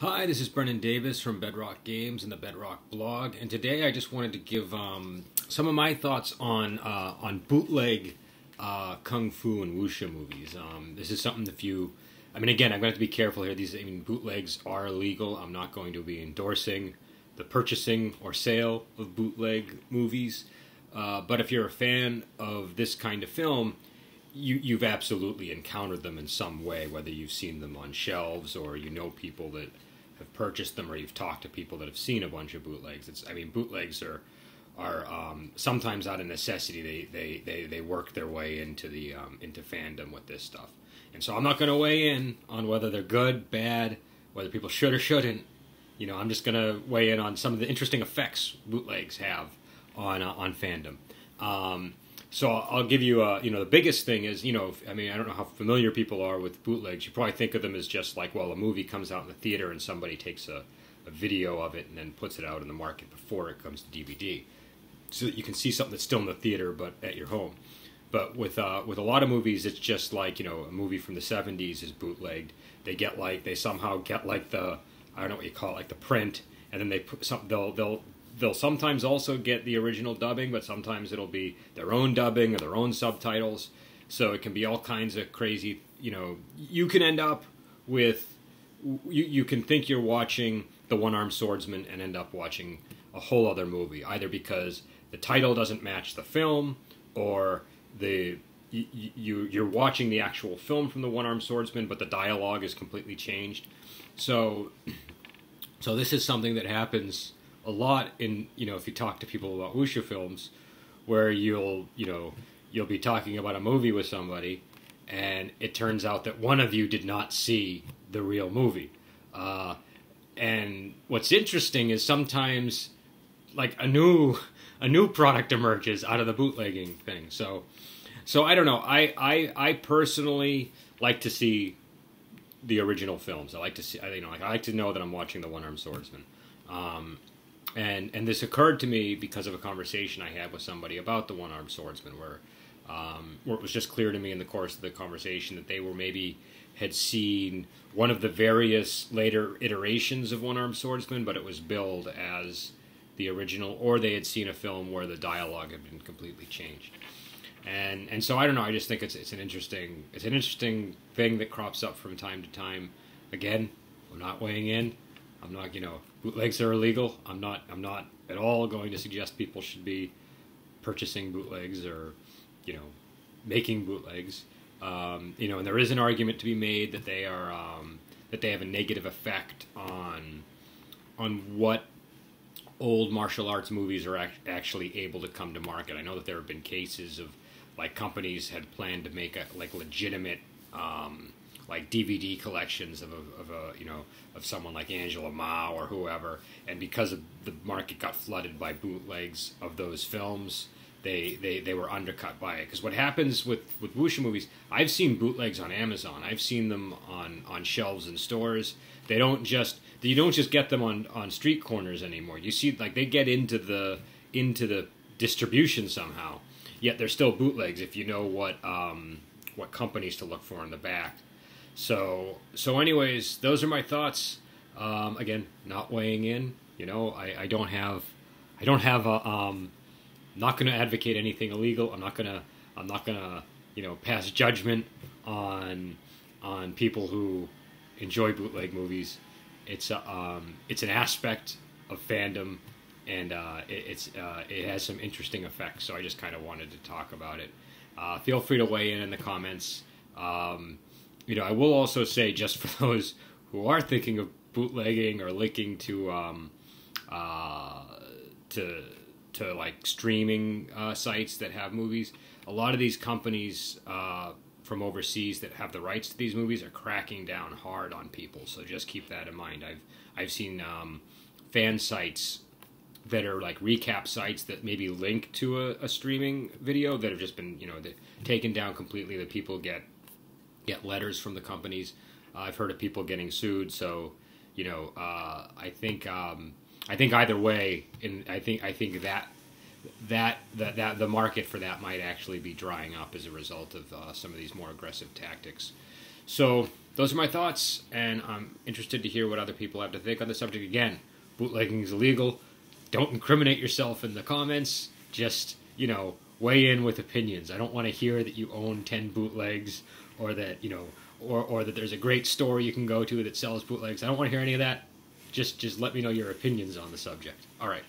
Hi, this is Brennan Davis from Bedrock Games and the Bedrock blog, and today I just wanted to give some of my thoughts on bootleg Kung Fu and Wuxia movies. This is something again, I'm going to have to be careful here. Bootlegs are illegal. I'm not going to be endorsing the purchasing or sale of bootleg movies, but if you're a fan of this kind of film, you've absolutely encountered them in some way, whether you've seen them on shelves or you know people that have purchased them, or you've talked to people that have seen a bunch of bootlegs. Bootlegs are sometimes out of necessity. They work their way into into fandom with this stuff. And so I'm not going to weigh in on whether they're good, bad, whether people should or shouldn't. I'm just going to weigh in on some of the interesting effects bootlegs have on fandom. So I'll give you, the biggest thing is, I don't know how familiar people are with bootlegs. You probably think of them as just like, well, a movie comes out in the theater and somebody takes a video of it and then puts it out in the market before it comes to DVD, so that you can see something that's still in the theater but at your home. But with a lot of movies, it's just like, a movie from the 70s is bootlegged. They somehow get like the, I don't know what you call it, like the print, and then they put some, they'll sometimes also get the original dubbing, but sometimes it'll be their own dubbing or their own subtitles. So it can be all kinds of crazy, you can end up with, you can think you're watching The One-Armed Swordsman and end up watching a whole other movie, either because the title doesn't match the film, or you're watching the actual film from The One-Armed Swordsman, but the dialogue is completely changed. So this is something that happens a lot in, if you talk to people about wuxia films, where you'll be talking about a movie with somebody, and it turns out that one of you did not see the real movie. And what's interesting is sometimes, like, a new product emerges out of the bootlegging thing. So I don't know. I personally like to see the original films. I like to know that I'm watching The One-Armed Swordsman. And this occurred to me because of a conversation I had with somebody about The One-Armed Swordsman, where it was just clear to me in the course of the conversation that they had seen one of the various later iterations of One-Armed Swordsman, but it was billed as the original, or they had seen a film where the dialogue had been completely changed. And so I don't know. I just think it's an interesting thing that crops up from time to time. Again, I'm not weighing in. I'm not, bootlegs are illegal. I'm not at all going to suggest people should be purchasing bootlegs or, making bootlegs. And there is an argument to be made that they have a negative effect on what old martial arts movies are actually able to come to market. I know that there have been cases of, like, companies had planned to make legitimate like DVD collections of someone like Angela Ma or whoever, and because of the market got flooded by bootlegs of those films, they were undercut by it. Because what happens with wuxia movies, I've seen bootlegs on Amazon. I've seen them on shelves in stores. You don't just get them on street corners anymore. You see, like, they get into the distribution somehow. Yet they're still bootlegs if you know what companies to look for in the back. So anyways, those are my thoughts. Again, not weighing in. I don't have not going to advocate anything illegal. I'm not gonna pass judgment on people who enjoy bootleg movies. It's an aspect of fandom, and it has some interesting effects. So I just kind of wanted to talk about it. Feel free to weigh in the comments. I will also say, just for those who are thinking of bootlegging or linking to like streaming sites that have movies, a lot of these companies from overseas that have the rights to these movies are cracking down hard on people. So just keep that in mind. I've seen fan sites that are like recap sites that maybe link to a streaming video that have just been taken down completely. That people get letters from the companies. I've heard of people getting sued. So I think either way, and I think that the market for that might actually be drying up as a result of some of these more aggressive tactics. So those are my thoughts, and I'm interested to hear what other people have to think on the subject. Again, bootlegging is illegal. Don't incriminate yourself in the comments. Just, weigh in with opinions. I don't want to hear that you own 10 bootlegs, or that, or that there's a great store you can go to that sells bootlegs. I don't want to hear any of that. Just let me know your opinions on the subject. All right.